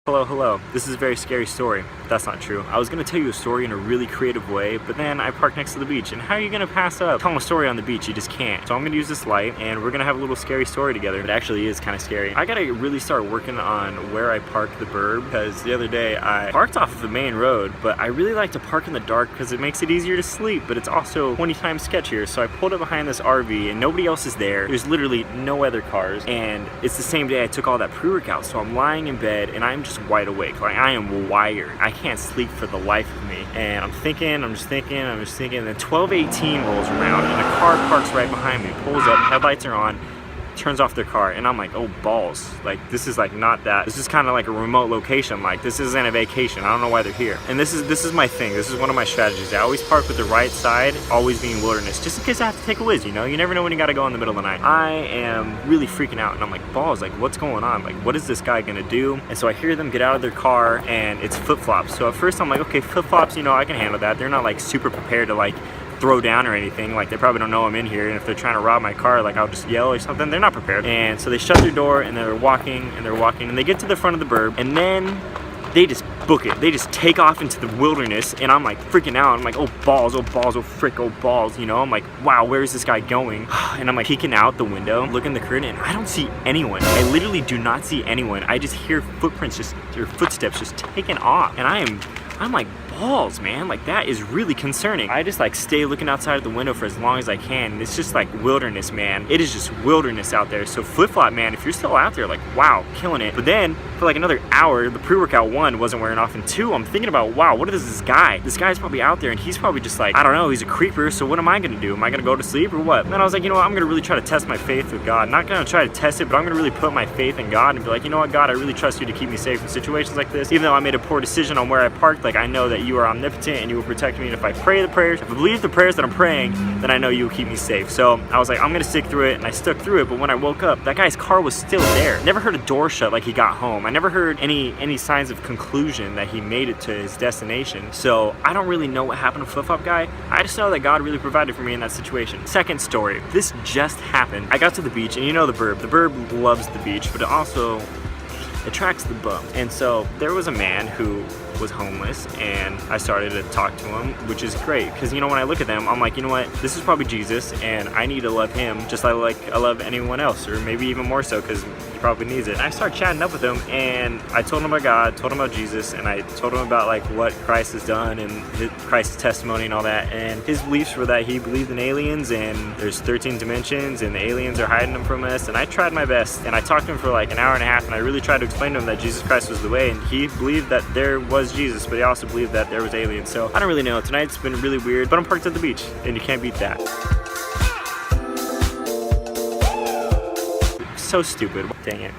Hello, hello. This is a very scary story. That's not true. I was gonna tell you a story in a really creative way, but then I parked next to the beach, and how are you gonna pass up telling a story on the beach? You just can't. So I'm gonna use this light, and we're gonna have a little scary story together. It actually is kind of scary. I gotta really start working on where I park the Burb, because the other day I parked off of the main road, but I really like to park in the dark because it makes it easier to sleep, but it's also 20 times sketchier. So I pulled up behind this RV, and nobody else is there. There's literally no other cars, and it's the same day I took all that pre-workout, so I'm lying in bed, and I'm just wide awake. Like, I am wired. I can't sleep for the life of me. And I'm just thinking, and then 12:18 rolls around, and a car parks right behind me, pulls up, headlights are on, turns off their car, and I'm like, oh balls, like this is like not that, this is kind of like a remote location, like this isn't a vacation. I don't know why they're here. And this is my thing. This is one of my strategies. I always park with the right side, always being wilderness, just in case I have to take a whiz, you know? You never know when you gotta go in the middle of the night. I am really freaking out, and I'm like, balls, like what's going on? Like, what is this guy gonna do? And so I hear them get out of their car, and it's flip-flops. So at first I'm like, okay, flip-flops, you know, I can handle that. They're not like super prepared to like throw down or anything. Like, they probably don't know I'm in here, and if they're trying to rob my car, like I'll just yell or something. They're not prepared. And so they shut their door, and they're walking, and they get to the front of the Burb, and then they just book it. They just take off into the wilderness, and I'm like freaking out. I'm like, oh balls, oh balls, oh frick, oh balls, you know? I'm like, wow, where is this guy going? And I'm like peeking out the window, looking the curtain, and I don't see anyone. I literally do not see anyone. I just hear footsteps just taking off, and I'm like, balls, man, like that is really concerning. I just like stay looking outside of the window for as long as I can, and it's just like wilderness, man. It is just wilderness out there. So flip-flop, man, if you're still out there, like, wow, killing it. But then for like another hour, the pre-workout, one, wasn't wearing off, and two, I'm thinking about, wow, what is this guy? This guy's probably out there, and he's probably just like, I don't know, he's a creeper, so what am I gonna do? Am I gonna go to sleep or what? And then I was like, you know what, I'm gonna really try to test my faith with God. Not gonna try to test it, but I'm gonna really put my faith in God and be like, you know what, God, I really trust you to keep me safe in situations like this. Even though I made a poor decision on where I parked, like, I know that you are omnipotent and you will protect me, and if I pray the prayers, if I believe the prayers that I'm praying, then I know you will keep me safe. So I was like, I'm gonna stick through it, and I stuck through it. But when I woke up, that guy's car was still there. Never heard a door shut like he got home. I never heard any signs of conclusion that he made it to his destination. So I don't really know what happened to Flip-Flop Guy. I just know that God really provided for me in that situation. Second story, this just happened. I got to the beach, and you know the Burb. The Burb loves the beach, but it also attracts the bum. And so there was a man who was homeless, and I started to talk to him, which is great, because you know, when I look at them, I'm like, you know what, this is probably Jesus, and I need to love him just like I love anyone else, or maybe even more so, because he probably needs it. And I started chatting up with him, and I told him about God, told him about Jesus, and I told him about like what Christ has done and Christ's testimony and all that. And his beliefs were that he believed in aliens, and there's 13 dimensions, and the aliens are hiding them from us. And I tried my best, and I talked to him for like an hour and a half, and I really tried to explain to him that Jesus Christ was the way, and he believed that there was Jesus, but he also believed that there was aliens. So I don't really know. Tonight's been really weird, but I'm parked at the beach, and you can't beat that. So stupid. Dang it.